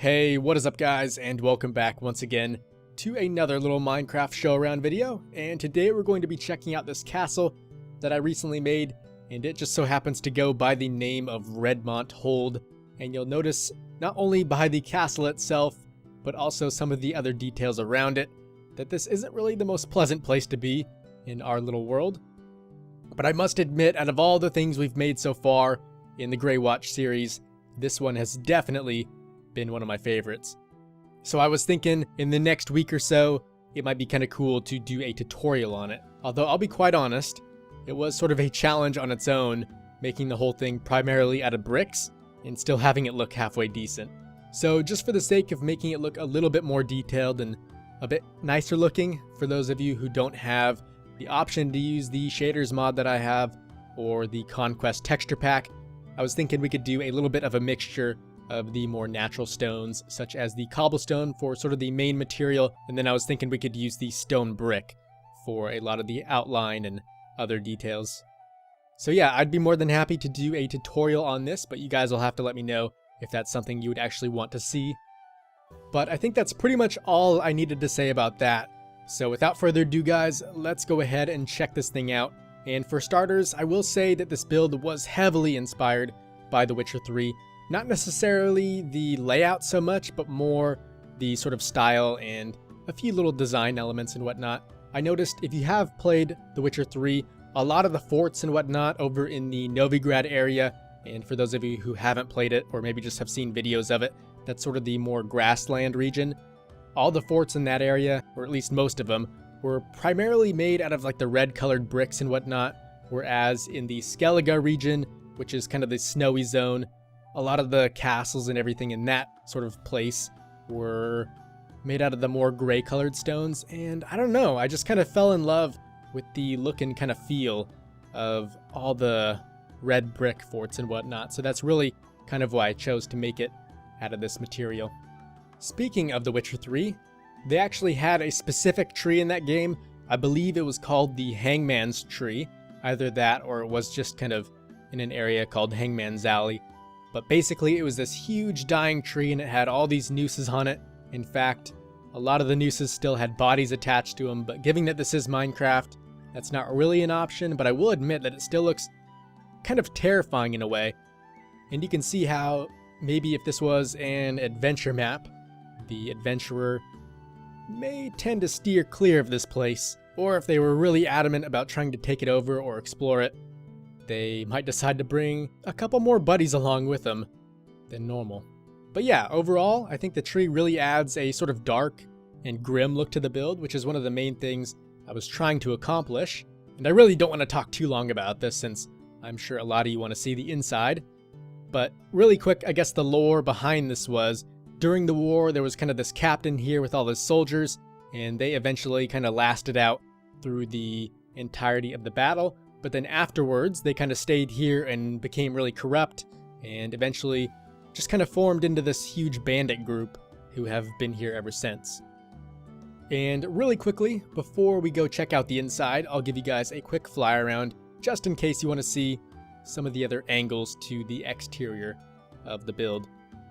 Hey, what is up guys, and welcome back once again to another little Minecraft Showaround video. And today we're going to be checking out this castle that I recently made, and it just so happens to go by the name of Redmont Hold. And you'll notice not only by the castle itself, but also some of the other details around it, that this isn't really the most pleasant place to be in our little world. But I must admit, out of all the things we've made so far in the Graywatch series, this one has definitely been one of my favorites. So I was thinking in the next week or so, it might be kind of cool to do a tutorial on it. Although I'll be quite honest, it was sort of a challenge on its own, making the whole thing primarily out of bricks and still having it look halfway decent. So just for the sake of making it look a little bit more detailed and a bit nicer looking, for those of you who don't have the option to use the shaders mod that I have or the Conquest texture pack, I was thinking we could do a little bit of a mixture of the more natural stones, such as the cobblestone for sort of the main material, and then I was thinking we could use the stone brick for a lot of the outline and other details. So yeah, I'd be more than happy to do a tutorial on this, but you guys will have to let me know if that's something you would actually want to see. But I think that's pretty much all I needed to say about that. So without further ado guys, let's go ahead and check this thing out. And for starters, I will say that this build was heavily inspired by The Witcher 3. Not necessarily the layout so much, but more the sort of style and a few little design elements and whatnot. I noticed if you have played The Witcher 3, a lot of the forts and whatnot over in the Novigrad area, and for those of you who haven't played it or maybe just have seen videos of it, that's sort of the more grassland region. All the forts in that area, or at least most of them, were primarily made out of like the red colored bricks and whatnot, whereas in the Skellige region, which is kind of the snowy zone, a lot of the castles and everything in that sort of place were made out of the more gray colored stones. And I don't know, I just kind of fell in love with the look and kind of feel of all the red brick forts and whatnot. So that's really kind of why I chose to make it out of this material. Speaking of The Witcher 3, they actually had a specific tree in that game. I believe it was called the Hangman's Tree. Either that or it was just kind of in an area called Hangman's Alley. But basically it was this huge dying tree and it had all these nooses on it. In fact, a lot of the nooses still had bodies attached to them, but given that this is Minecraft, that's not really an option, but I will admit that it still looks kind of terrifying in a way. And you can see how maybe if this was an adventure map, the adventurer may tend to steer clear of this place, or if they were really adamant about trying to take it over or explore it, they might decide to bring a couple more buddies along with them than normal. But yeah, overall, I think the tree really adds a sort of dark and grim look to the build, which is one of the main things I was trying to accomplish. And I really don't want to talk too long about this since I'm sure a lot of you want to see the inside. But really quick, I guess the lore behind this was, during the war, there was kind of this captain here with all his soldiers, and they eventually kind of lasted out through the entirety of the battle. But then afterwards, they kind of stayed here and became really corrupt, and eventually just kind of formed into this huge bandit group who have been here ever since. And really quickly, before we go check out the inside, I'll give you guys a quick fly around, just in case you want to see some of the other angles to the exterior of the build.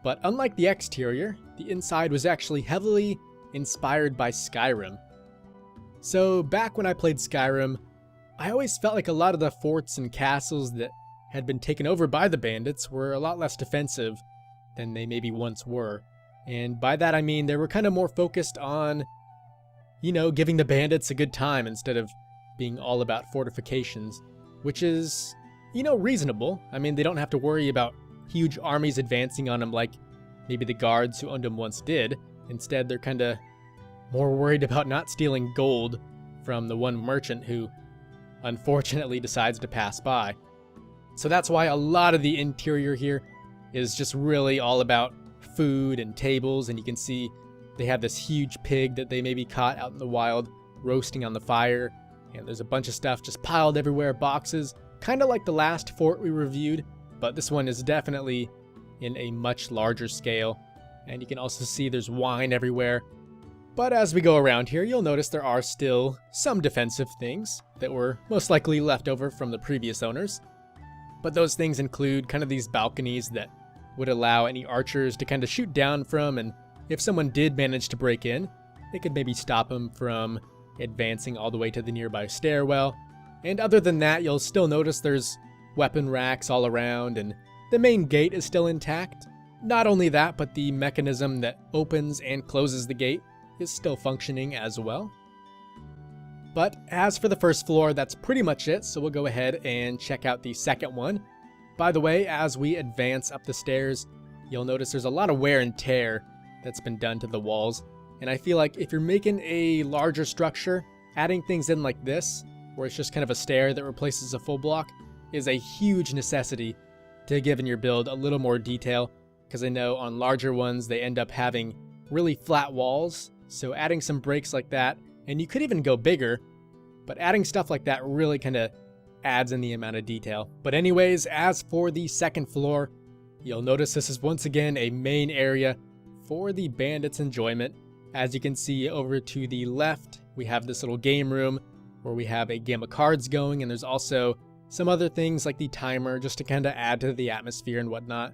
But unlike the exterior, the inside was actually heavily inspired by Skyrim. So back when I played Skyrim, I always felt like a lot of the forts and castles that had been taken over by the bandits were a lot less defensive than they maybe once were. And by that I mean they were kind of more focused on, you know, giving the bandits a good time instead of being all about fortifications, which is, you know, reasonable. I mean, they don't have to worry about huge armies advancing on them like maybe the guards who owned them once did. Instead, they're kind of more worried about not stealing gold from the one merchant who unfortunately decides to pass by. So that's why a lot of the interior here is just really all about food and tables, and you can see they have this huge pig that they maybe caught out in the wild roasting on the fire, and there's a bunch of stuff just piled everywhere, boxes, kind of like the last fort we reviewed, but this one is definitely in a much larger scale, and you can also see there's wine everywhere. But as we go around here, you'll notice there are still some defensive things that were most likely left over from the previous owners. But those things include kind of these balconies that would allow any archers to kind of shoot down from, and if someone did manage to break in, they could maybe stop them from advancing all the way to the nearby stairwell. And other than that, you'll still notice there's weapon racks all around, and the main gate is still intact. Not only that, but the mechanism that opens and closes the gate is still functioning as well. But as for the first floor, that's pretty much it, so we'll go ahead and check out the second one. By the way, as we advance up the stairs, you'll notice there's a lot of wear and tear that's been done to the walls, and I feel like if you're making a larger structure, adding things in like this, where it's just kind of a stair that replaces a full block, is a huge necessity to give in your build a little more detail, because I know on larger ones they end up having really flat walls, so adding some breaks like that, and you could even go bigger, but adding stuff like that really kind of adds in the amount of detail. But anyways, as for the second floor, you'll notice this is once again a main area for the bandits' enjoyment. As you can see over to the left, we have this little game room where we have a game of cards going, and there's also some other things like the timer just to kind of add to the atmosphere and whatnot.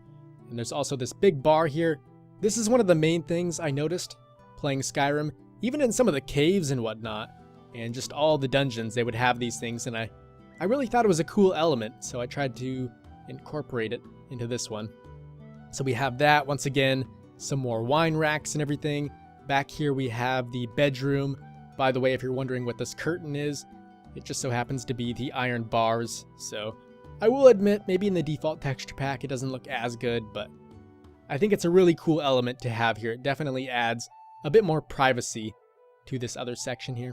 And there's also this big bar here. This is one of the main things I noticed playing Skyrim, even in some of the caves and whatnot, and just all the dungeons, they would have these things, and I really thought it was a cool element, so I tried to incorporate it into this one. So we have that, once again, some more wine racks and everything. Back here we have the bedroom. By the way, if you're wondering what this curtain is, it just so happens to be the iron bars. So I will admit, maybe in the default texture pack it doesn't look as good, but I think it's a really cool element to have here. It definitely adds a bit more privacy to this other section here.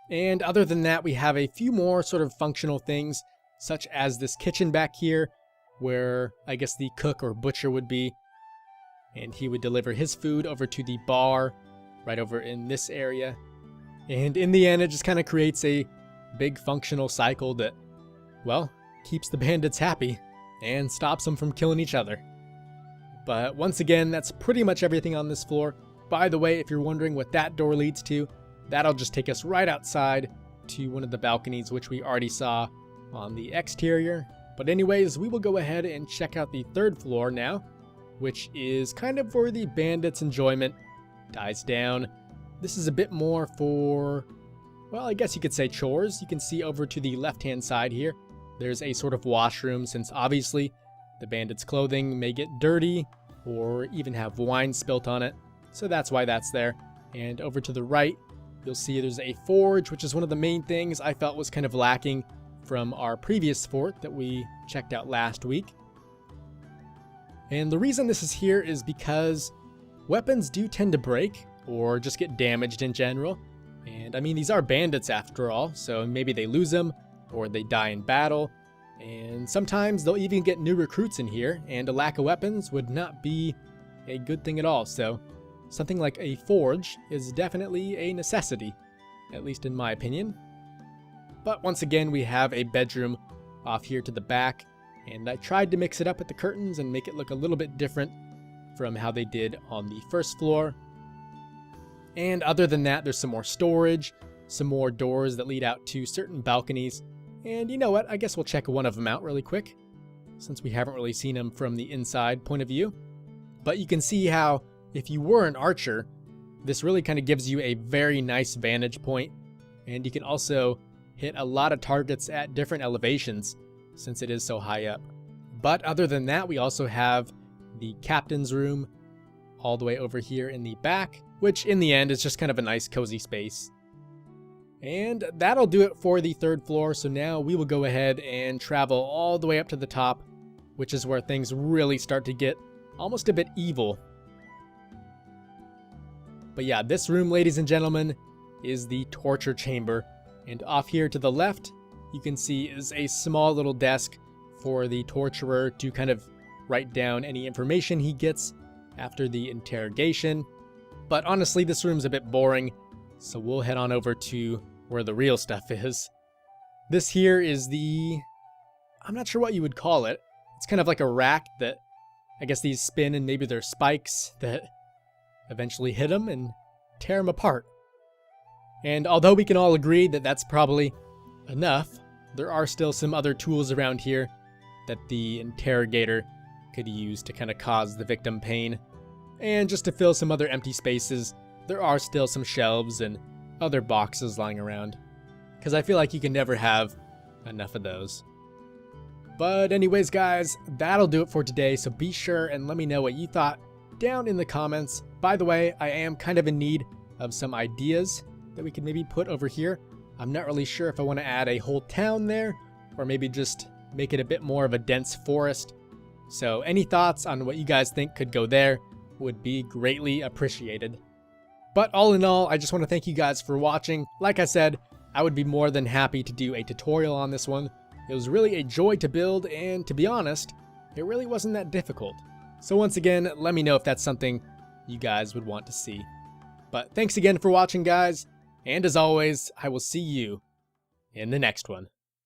And other than that, we have a few more sort of functional things, such as this kitchen back here, where I guess the cook or butcher would be, and he would deliver his food over to the bar right over in this area. And in the end, it just kind of creates a big functional cycle that, well, keeps the bandits happy and stops them from killing each other. But once again, that's pretty much everything on this floor. By the way, if you're wondering what that door leads to, that'll just take us right outside to one of the balconies, which we already saw on the exterior. But anyways, we will go ahead and check out the third floor now, which is kind of where the bandits' enjoyment dies down. This is a bit more for, well, I guess you could say chores. You can see over to the left-hand side here, there's a sort of washroom, since obviously the bandits' clothing may get dirty or even have wine spilt on it. So that's why that's there. And over to the right, you'll see there's a forge, which is one of the main things I felt was kind of lacking from our previous fort that we checked out last week. And the reason this is here is because weapons do tend to break or just get damaged in general. And I mean, these are bandits after all, so maybe they lose them or they die in battle. And sometimes they'll even get new recruits in here, and a lack of weapons would not be a good thing at all. So something like a forge is definitely a necessity, at least in my opinion. But once again, we have a bedroom off here to the back, and I tried to mix it up with the curtains and make it look a little bit different from how they did on the first floor. And other than that, there's some more storage, some more doors that lead out to certain balconies. And you know what, I guess we'll check one of them out really quick, since we haven't really seen them from the inside point of view. But you can see how, if you were an archer, this really kind of gives you a very nice vantage point, and you can also hit a lot of targets at different elevations, since it is so high up. But other than that, we also have the captain's room all the way over here in the back, which in the end is just kind of a nice cozy space. And that'll do it for the third floor, so now we will go ahead and travel all the way up to the top, which is where things really start to get almost a bit evil. But yeah, this room, ladies and gentlemen, is the torture chamber. And off here to the left, you can see is a small little desk for the torturer to kind of write down any information he gets after the interrogation. But honestly, this room's a bit boring, so we'll head on over to where the real stuff is. This here is I'm not sure what you would call it. It's kind of like a rack that I guess these spin, and maybe they're spikes that eventually hit them and tear them apart. And although we can all agree that that's probably enough, there are still some other tools around here that the interrogator could use to kind of cause the victim pain. And just to fill some other empty spaces, there are still some shelves and other boxes lying around, because I feel like you can never have enough of those. But anyways guys, that'll do it for today, so be sure and let me know what you thought down in the comments. By the way, I am kind of in need of some ideas that we could maybe put over here. I'm not really sure if I want to add a whole town there, or maybe just make it a bit more of a dense forest. So any thoughts on what you guys think could go there would be greatly appreciated. But all in all, I just want to thank you guys for watching. Like I said, I would be more than happy to do a tutorial on this one. It was really a joy to build, and to be honest, it really wasn't that difficult. So once again, let me know if that's something you guys would want to see. But thanks again for watching, guys, and as always, I will see you in the next one.